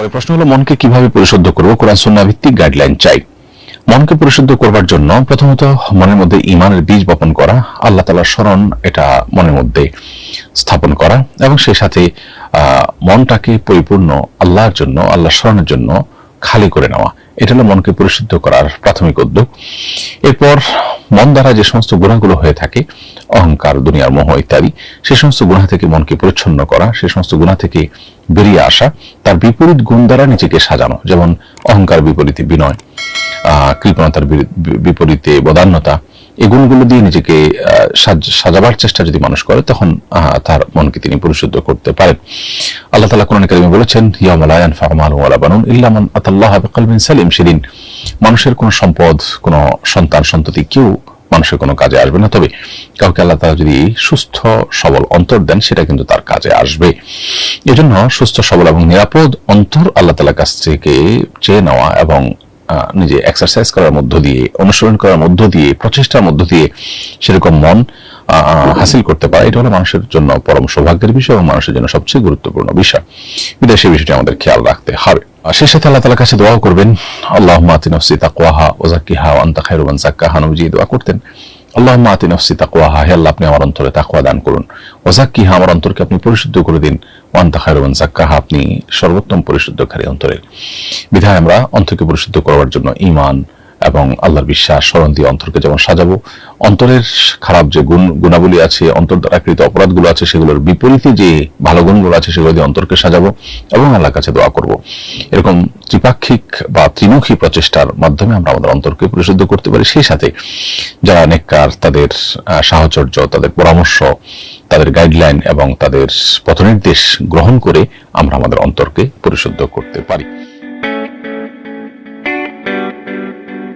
পরে প্রশ্ন হলো, মনকে কিভাবে পরিশুদ্ধ করব? কোরআন সুন্নাহ ভিত্তিক গাইডলাইন চাই। মনকে পরিশুদ্ধ করবার জন্য প্রথমত মনের মধ্যে ঈমানের বীজ বপন করা, আল্লাহ তাআলার স্মরণ এটা মনের মধ্যে স্থাপন করা, এবং সেই সাথে মনটাকে পরিপূর্ণ আল্লাহর জন্য, আল্লাহর স্মরণের জন্য খালি করে নেওয়া। এটা হলো মনকে পরিশুদ্ধ করার প্রাথমিক উদ্যোগ। এরপর মন দ্বারা যে সমস্ত গুনাহগুলো হয়ে থাকে, অহংকার, দুনিয়ার মোহ ইত্যাদি, সে সমস্ত গুনাহ থেকে মনকে পরিচ্ছন্ন করা, সে সমস্ত গুনাহ থেকে বেরিয়ে আসা, তার বিপরীত গুণ দ্বারা নিজেকে সাজানো। যেমন অহংকার বিপরীতে বিনয়, কৃপণতার বিপরীতে বদান্যতা, এই গুণগুলো দিয়ে নিজেকে সাজাবার চেষ্টা যদি মানুষ করে, তখন তার মনকে তিনি পরিশুদ্ধ করতে পারেন। আল্লাহ তাআলা কোরআনে কারিমে বলেছেন, ইয়াউমা লা ইয়ানফাউ মালুন ওয়ালা বানুন ইল্লা মান আতাল্লাহা বিকলবিন সালিম। সেদিন মানুষের কোনো সম্পদ, কোনো সন্তান সন্ততি, কেউ মানুষের কোনো কাজে আসবে না, তবে কাউকে আল্লাহ তাআলা যদি সুস্থ সবল অন্তর দেন, সেটা কিন্তু তার কাজে আসবে। এজন্য সুস্থ সবল এবং নিরাপদ অন্তর আল্লাহ তাআলার কাছ থেকে চেয়ে নেওয়া এবং নিজে এক্সারসাইজ করার মধ্য দিয়ে, অনুসরণ করার মধ্য দিয়ে, প্রচেষ্টার মধ্য দিয়ে সেরকম মন হাসিল করতে পারে, এটা হলো মানুষের জন্য পরম সৌভাগ্যের বিষয় এবং মানুষের জন্য সবচেয়ে গুরুত্বপূর্ণ বিষয়। বিদেশি বিষয়টি আমাদের খেয়াল রাখতে হবে। সেই সাথে আল্লাহ তাআলার কাছে দোয়া করবেন, আল্লাহুম্মা আতি নাফসি তাকওয়াহা ওয়া যাক্কিহা ওয়া আনতা খায়রু মান যাক্কাহা। নবীজি দোয়া করতেন, আল্লাহুম্মা আতি নাফসি তাকওয়াহা, হে আল্লাহ আপনি আমার অন্তরে তাকওয়া দান করুন, ওয়া যাক্কিহা, আমার অন্তরকে আপনি পরিশুদ্ধ করে দিন, ওয়া আনতা খায়রু মান যাক্কাহা, আপনি সর্বোত্তম পরিশুদ্ধকারী অন্তরের। বিধায় আমরা অন্তরকে পরিশুদ্ধ করার জন্য ঈমান এবং আল্লাহর বিশ্বাস, স্মরণ দিয়ে অন্তরকে যেমন সাজাবো, অন্তরের খারাপ যে গুণাবলী আছে, অন্তর দ্বারা কৃত অপরাধগুলো আছে, সেগুলোর বিপরীতে যে ভালো গুণগুলো আছে, সেগুলো দিয়ে অন্তরকে সাজাবো এবং আল্লাহর কাছে দোয়া করব। এরকম ত্রিপাক্ষিক বা ত্রিমুখী প্রচেষ্টার মাধ্যমে আমরা আমাদের অন্তরকে পরিশুদ্ধ করতে পারি। সেই সাথে যারা নেককার, তাদের সাহচর্য, তাদের পরামর্শ, তাদের গাইডলাইন এবং তাদের পথনির্দেশ গ্রহণ করে আমরা আমাদের অন্তরকে পরিশুদ্ধ করতে পারি।